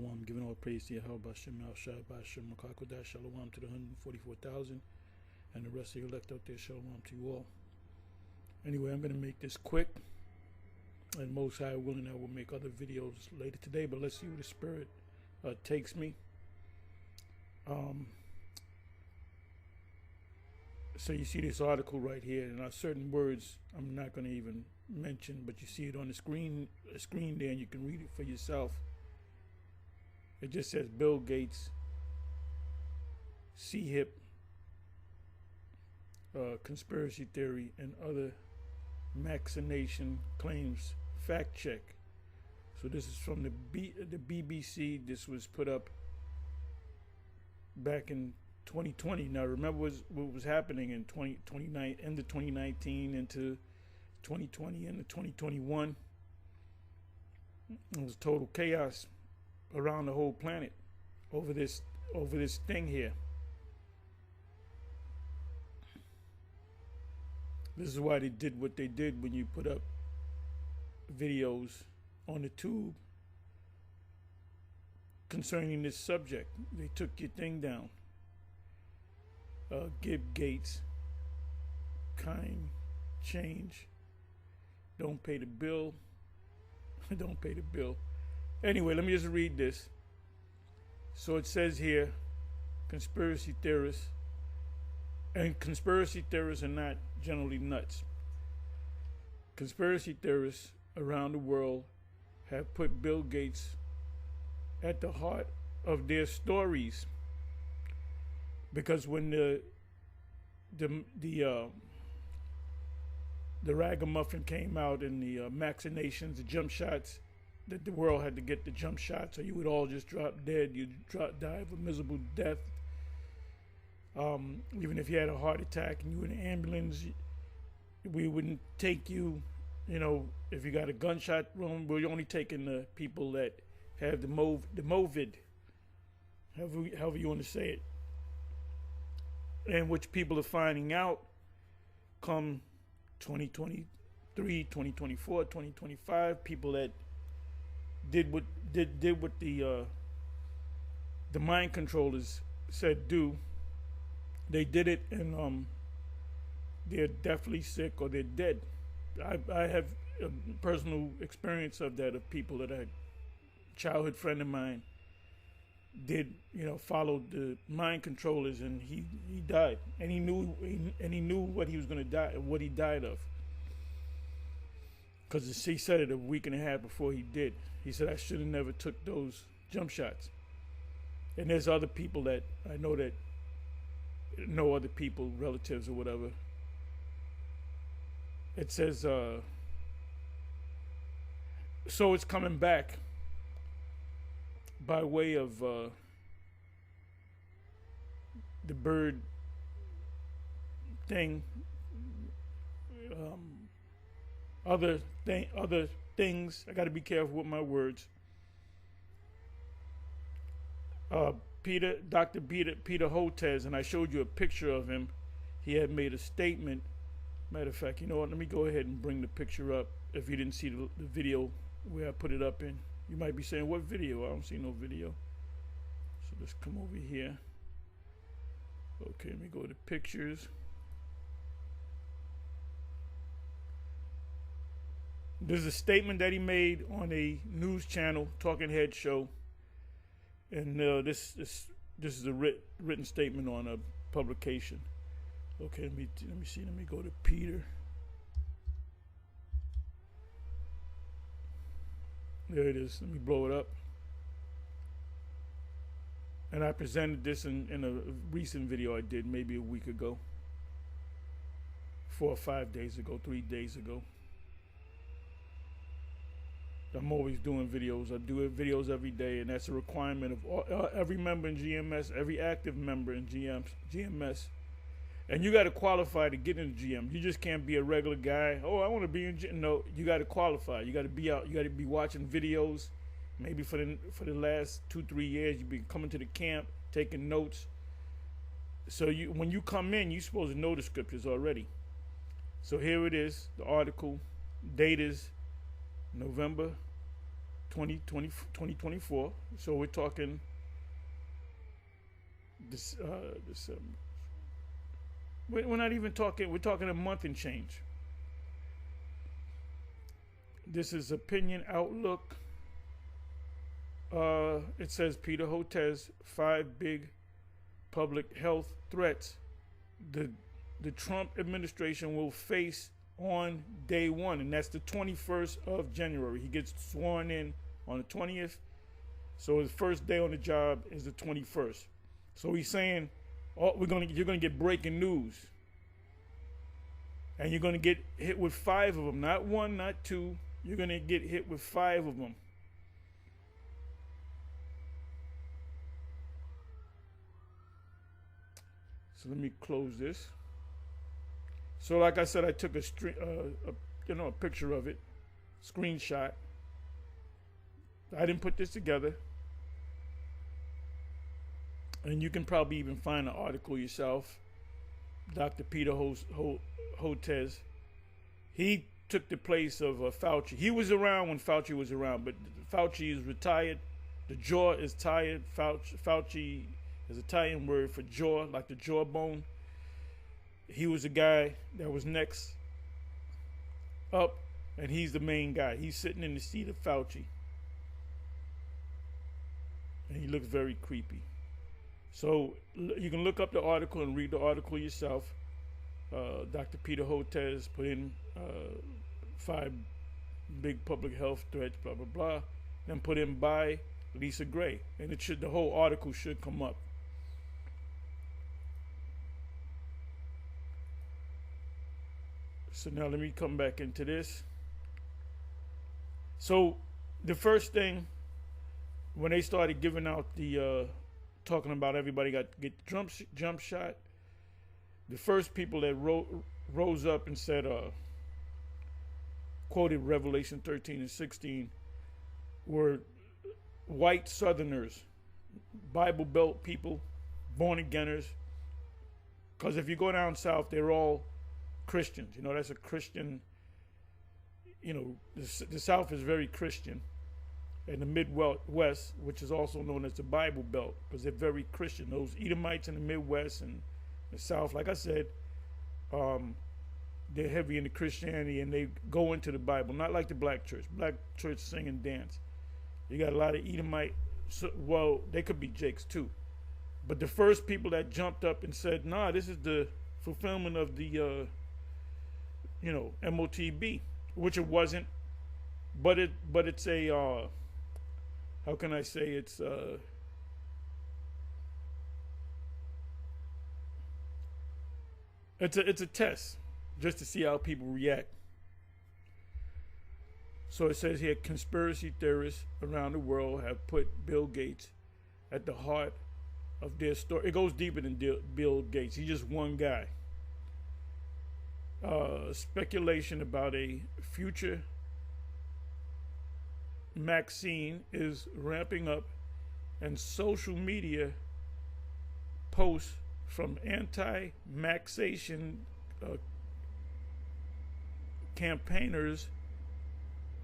Shalom. Giving all praise to Yahweh Bashem, Al Shai, Bashem, Makakodash, Shalom to the 144,000 and the rest of you elect out there. Shalom to you all. Anyway, I'm going to make this quick. And most high willing, I will make other videos later today. But let's see where the Spirit takes me. So you see this article right here, and there are certain words I'm not going to even mention, but you see it on the screen there, and you can read it for yourself. It just says Bill Gates, CHIP, conspiracy theory, and other vaccination claims fact check. So this is from the BBC. This was put up back in 2020. Now remember what was happening in 2019, end of 2019 into 2020 into 2021. It was total chaos around the whole planet over this thing here. This is why they did what they did when you put up videos on the tube concerning this subject. They took your thing down. Give Gates kind change. Don't pay the bill. Don't pay the bill. Anyway, let me just read this. So it says here, conspiracy theorists. And conspiracy theorists are not generally nuts. Conspiracy theorists around the world have put Bill Gates at the heart of their stories. Because when the ragamuffin came out and the vaccinations, the jump shots, that the world had to get the jump shots, or you would all just drop dead. You'd die of a miserable death. Even if you had a heart attack and you were in an ambulance, we wouldn't take you. You know, if you got a gunshot wound, we're only taking the people that have the MOVID, however you want to say it. And which people are finding out come 2023, 2024, 2025, people that did what the mind controllers said do. They did it, and they're definitely sick or they're dead. I have a personal experience of that, of people that a childhood friend of mine did, followed the mind controllers, and he died, and he knew what he was going to die, what he died of, because he said it a week and a half before he did. He said, I should have never took those jump shots. And there's other people that I know that know other people, relatives or whatever. It says, so it's coming back by way of the bird thing, other things. I got to be careful with my words. Dr. Peter Hotez, and I showed you a picture of him. He had made a statement. Matter of fact, you know what? Let me go ahead and bring the picture up. If you didn't see the video where I put it up in, you might be saying, what video? I don't see no video. So let's come over here. Okay, let me go to pictures. There's a statement that he made on a news channel, Talking Head show. And this is a written statement on a publication. Okay, let me see. Let me go to Peter. There it is. Let me blow it up. And I presented this in a recent video I did maybe a week ago, 4 or 5 days ago, 3 days ago. I'm always doing videos. I do videos every day, and that's a requirement of every member in GMS, every active member in GMS. And you got to qualify to get into GM. You just can't be a regular guy. Oh, I want to be in GM. No, you got to qualify. You got to be out. You got to be watching videos. Maybe for the last 2-3 years, you've been coming to the camp, taking notes. So when you come in, you're supposed to know the scriptures already. So here it is, the article. Date is November 2024. So we're talking this December. We're not even talking. We're talking a month and change. This is Opinion Outlook. It says Peter Hotez, 5 big public health threats the Trump administration will face on day one, and that's the 21st of January. He gets sworn in on the 20th, so his first day on the job is the 21st. So he's saying, you're gonna get breaking news, and you're gonna get hit with 5 of them, not 1, not 2. You're gonna get hit with 5 of them. So let me close this. So like I said, I took a picture of it, screenshot. I didn't put this together. And you can probably even find an article yourself. Dr. Peter Hotez. He took the place of Fauci. He was around when Fauci was around, but Fauci is retired. The jaw is tired. Fauci is an Italian word for jaw, like the jawbone. He was the guy that was next up, and he's the main guy. He's sitting in the seat of Fauci. And he looks very creepy. So you can look up the article and read the article yourself. Dr. Peter Hotez put in 5 big public health threats, blah, blah, blah. Then put in by Lisa Gray. And the whole article should come up. So now let me come back into this. So the first thing, when they started giving out the, talking about everybody got to get the jump shot, the first people that rose up and said, quoted Revelation 13 and 16, were white Southerners, Bible Belt people, born againers. Because if you go down south, they're all Christians. You know, that's a Christian, the South is very Christian. And the Midwest, which is also known as the Bible Belt, because they're very Christian. Those Edomites in the Midwest and the South, like I said, they're heavy into Christianity, and they go into the Bible, not like the black church. Black church sing and dance. You got a lot of Edomite, well, they could be Jakes too. But the first people that jumped up and said, nah, this is the fulfillment of the MOTB, which it wasn't, but it's a how can I say, it's a test just to see how people react. So it says here, conspiracy theorists around the world have put Bill Gates at the heart of their story. It goes deeper than Bill Gates. He's just one guy. Speculation about a future vaccine is ramping up, and social media posts from anti-vaxxation campaigners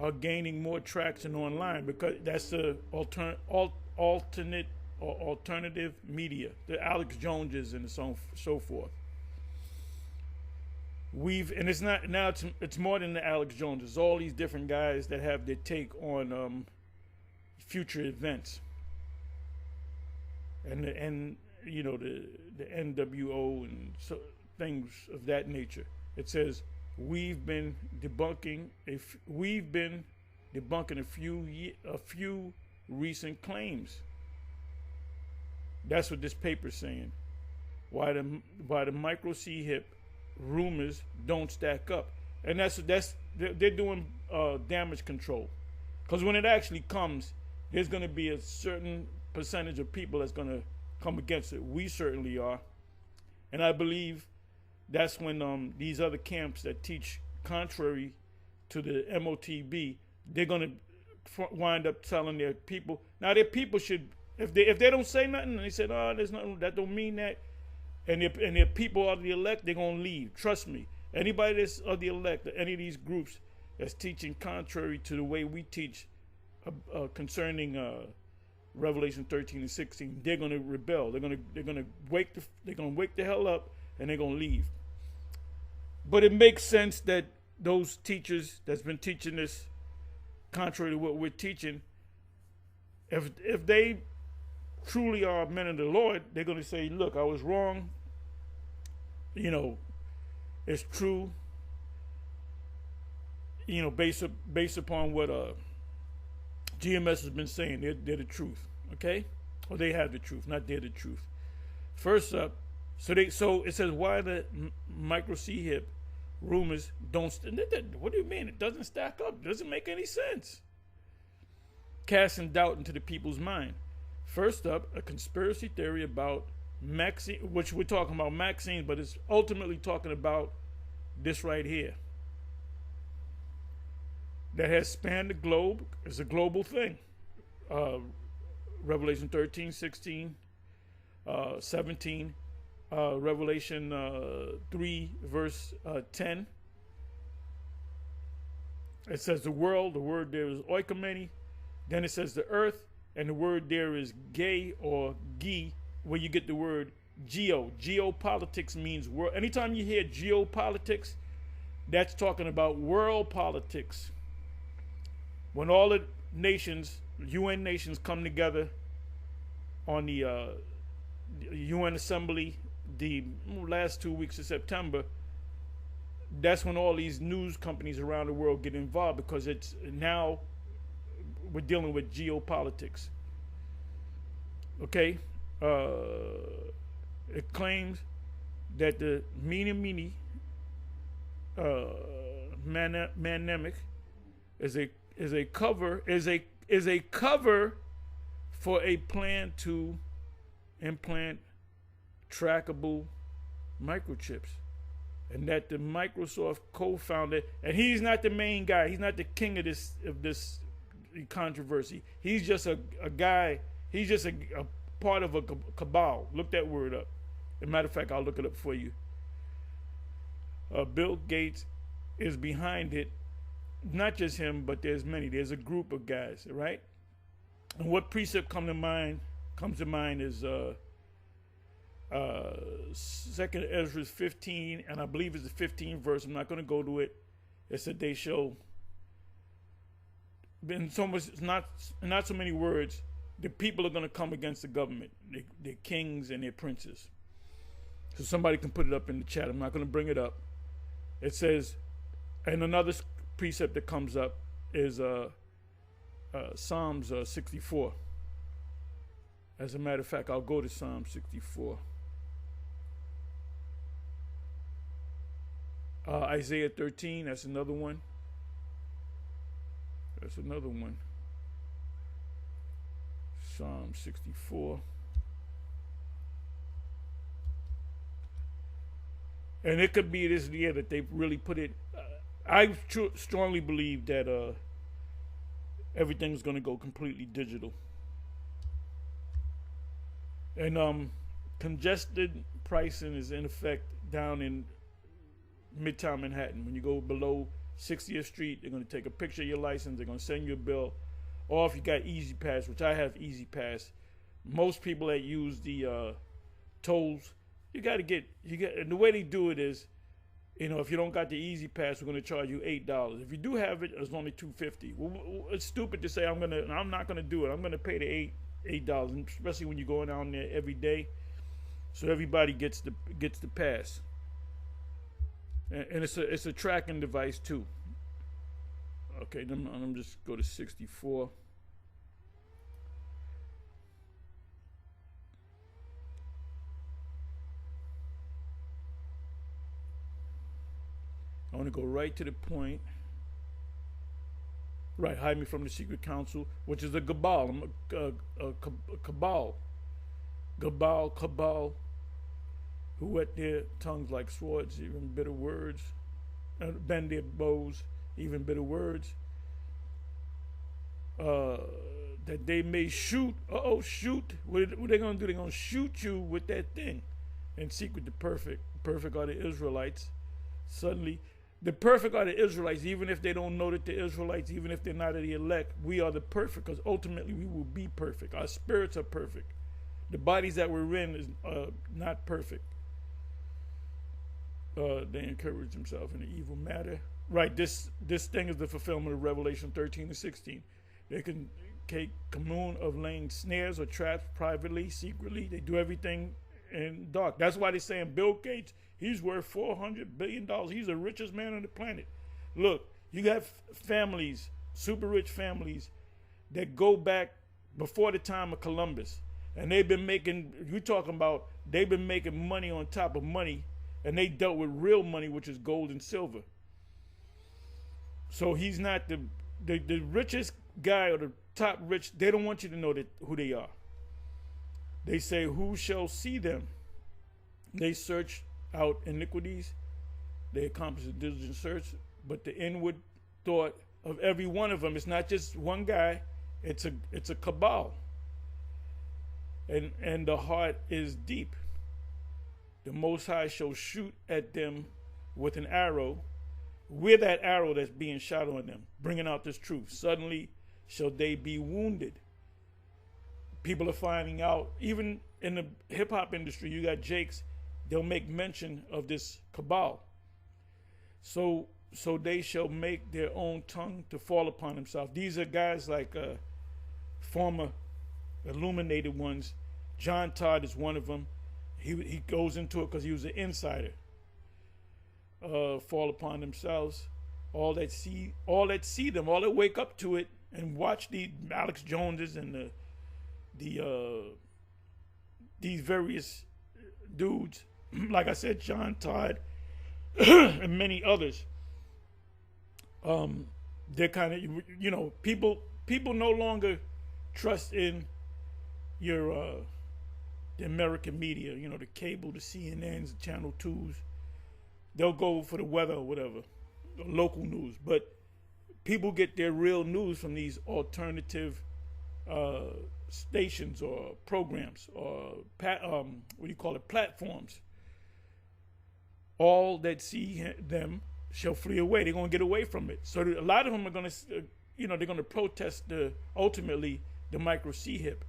are gaining more traction online, because that's the alternative media, the Alex Joneses and so forth. And it's not now. It's more than the Alex Jones. It's all these different guys that have their take on future events, and the NWO and things of that nature. It says we've been debunking a few recent claims. That's what this paper's saying. Why the micro C hip rumors don't stack up, and they're doing damage control, because when it actually comes, there's going to be a certain percentage of people that's going to come against it. We certainly are, and I believe that's when these other camps that teach contrary to the MOTB, they're going to wind up telling their people. Now their people should, if they don't say nothing and they said, oh, there's nothing, that don't mean that. And their people are the elect, they're going to leave. Trust me. Anybody that's of the elect, any of these groups that's teaching contrary to the way we teach, concerning Revelation 13 and 16. They're going to rebel. They're going to wake the hell up, and they're going to leave. But it makes sense that those teachers that's been teaching this contrary to what we're teaching, if they truly are men of the Lord, they're going to say, look, I was wrong. You know, it's true. You know, based upon what GMS has been saying, they're the truth, okay? Or they have the truth, not they're the truth. First up, so it says, why the micro C hip rumors don't, what do you mean? It doesn't stack up. It doesn't make any sense. Casting doubt into the people's mind. First up, a conspiracy theory about Maxine, which we're talking about Maxine, but it's ultimately talking about this right here. That has spanned the globe. It's a global thing. Revelation 13, 16, 17, Revelation 3, verse 10. It says the world, the word there is oikomene. Then it says the earth, and the word there is gay or gi, where you get the word geo. Geopolitics means world. Anytime you hear geopolitics, that's talking about world politics. When all the nations, UN nations, come together on the UN Assembly the last 2 weeks of September, that's when all these news companies around the world get involved, because it's now we're dealing with geopolitics. Okay? It claims that the Mene Manemic is a cover for a plan to implant trackable microchips, and that the Microsoft co-founder, and he's not the main guy, he's not the king of this controversy. He's just a guy. He's just a part of a cabal. Look that word up. As a matter of fact, I'll look it up for you. Bill Gates is behind it. Not just him, but there's many. There's a group of guys, right? And what precept comes to mind is 2nd Ezra 15, and I believe it's the 15th verse. I'm not going to go to it. It said they shall, in so much, not so many words, the people are going to come against the government, their kings and their princes. So somebody can put it up in the chat. I'm not going to bring it up. It says, and another precept that comes up is Psalms 64. As a matter of fact, I'll go to Psalm 64. Isaiah 13, that's another one. Psalm 64. And it could be this year that they really put it. I strongly believe that everything's going to go completely digital. And congested pricing is in effect down in Midtown Manhattan. When you go below 60th Street, they're going to take a picture of your license. They're going to send you a bill. Or if you got Easy Pass, which I have Easy Pass, most people that use the tolls, and the way they do it is, if you don't got the Easy Pass, we're going to charge you $8. If you do have it, it's only $2.50. Well, it's stupid to say I'm not going to do it. I'm going to pay the $8, especially when you're going down there every day, so everybody gets the pass. And it's a tracking device too. Okay, then I'm just go to 64. I want to go right to the point. Right, hide me from the secret council, which is a cabal, cabal, who wet their tongues like swords, even bitter words, bend their bows, even bitter words, that they may shoot. Shoot! What are they going to do? They're going to shoot you with that thing. In secret, the perfect are the Israelites. Suddenly, The perfect are the Israelites, even if they don't know that they're Israelites, even if they're not of the elect. We are the perfect, because ultimately we will be perfect. Our spirits are perfect. The bodies that we're in is not perfect. They encourage themselves in the evil matter. Right, this thing is the fulfillment of Revelation 13 and 16. They can commune of laying snares or traps privately, secretly. They do everything in dark. That's why they're saying Bill Gates, he's worth $400 billion. He's the richest man on the planet. Look, you got families, super rich families, that go back before the time of Columbus. And they've been making, you're talking about, they've been making money on top of money. And they dealt with real money, which is gold and silver. So he's not the richest guy or the top rich. They don't want you to know who they are. They say, who shall see them? They search out iniquities. They accomplish a diligent search. But the inward thought of every one of them, it's not just one guy. It's a cabal. And the heart is deep. The Most High shall shoot at them with an arrow, with that arrow that's being shot on them, bringing out this truth. Suddenly shall they be wounded. People are finding out, even in the hip-hop industry, you got Jakes, they'll make mention of this cabal. So they shall make their own tongue to fall upon themselves. These are guys like former illuminated ones. John Todd is one of them. He goes into it because he was an insider. Fall upon themselves. All that see them, all that wake up to it and watch the Alex Joneses and these various dudes, like I said, John Todd and many others. They're kind of, people no longer trust in your the American media, the cable, the CNNs, the Channel 2s. They'll go for the weather or whatever, or local news. But people get their real news from these alternative stations or programs or platforms. All that see them shall flee away. They're going to get away from it. So a lot of them are going to, they're going to protest ultimately the micro C-hip.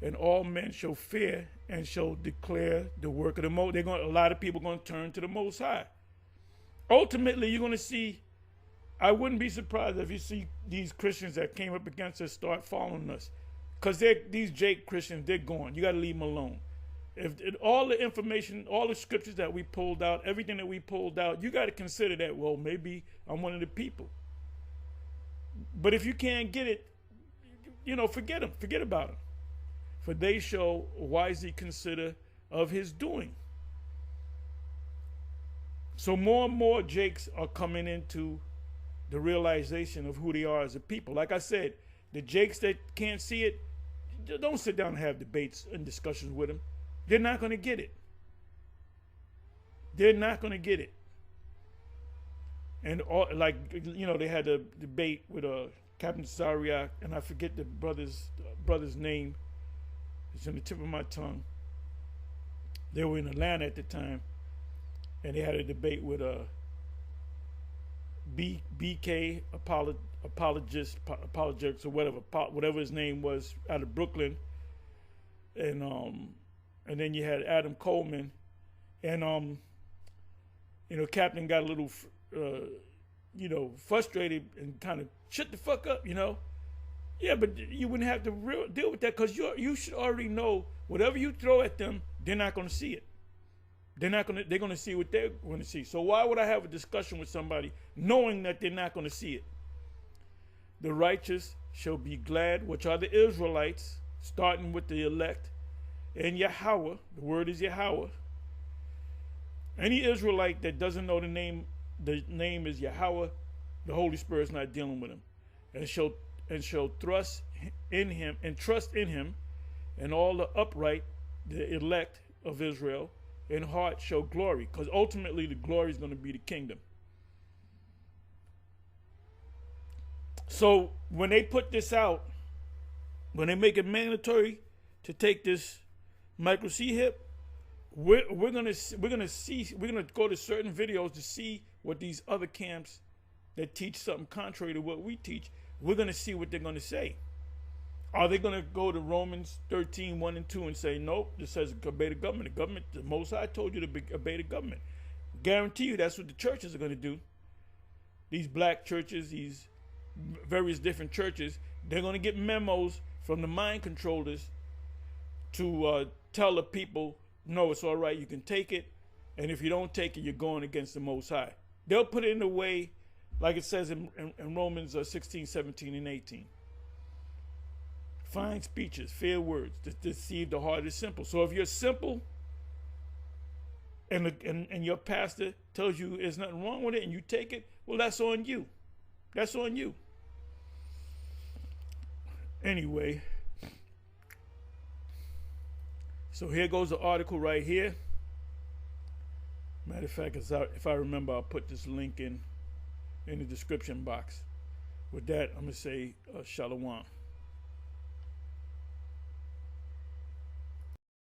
And all men shall fear and shall declare the work of the Most. A lot of people are going to turn to the Most High. Ultimately, you're going to see. I wouldn't be surprised if you see these Christians that came up against us start following us, because these Jake Christians, they're gone. You got to leave them alone. If all the information, all the scriptures that we pulled out, everything that we pulled out, you got to consider that. Well, maybe I'm one of the people. But if you can't get it, forget them. Forget about them. For they shall wisely consider of his doing. So more and more Jakes are coming into the realization of who they are as a people. Like I said, the Jakes that can't see it, don't sit down and have debates and discussions with them. They're not going to get it. They're not going to get it. And they had a debate with Captain Zariak, and I forget the brother's name. It's on the tip of my tongue. They were in Atlanta at the time, and they had a debate with BK apologists or whatever his name was, out of Brooklyn, and then you had Adam Coleman, and Captain got a little frustrated and kind of shut the fuck up, Yeah, but you wouldn't have to deal with that, because you should already know whatever you throw at them, they're not going to see it. They're going to see what they're going to see. So why would I have a discussion with somebody knowing that they're not going to see it? The righteous shall be glad, which are the Israelites, starting with the elect, and Yahweh. The word is Yahweh. Any Israelite that doesn't know the name is Yahweh, the Holy Spirit's not dealing with him, and shall trust in him, and all the upright, the elect of Israel, in heart shall glory, because ultimately the glory is going to be the kingdom. So when they put this out, when they make it mandatory to take this micro C-hip, we're gonna go to certain videos to see what these other camps that teach something contrary to what we teach, we're going to see what they're going to say. Are they going to go to Romans 13, 1 and 2 and say, nope, this says obey the government. The government, the Most High told you to obey the government. Guarantee you that's what the churches are going to do. These black churches, these various different churches, they're going to get memos from the mind controllers to tell the people, no, it's all right, you can take it. And if you don't take it, you're going against the Most High. They'll put it in a way, like it says in Romans 16, 17, and 18. Fine speeches, fair words, to deceive the heart is simple. So if you're simple and your pastor tells you there's nothing wrong with it and you take it, well, that's on you. That's on you. Anyway, so here goes the article right here. Matter of fact, if I remember, I'll put this link in the description box. With that, I'm going to say shalom.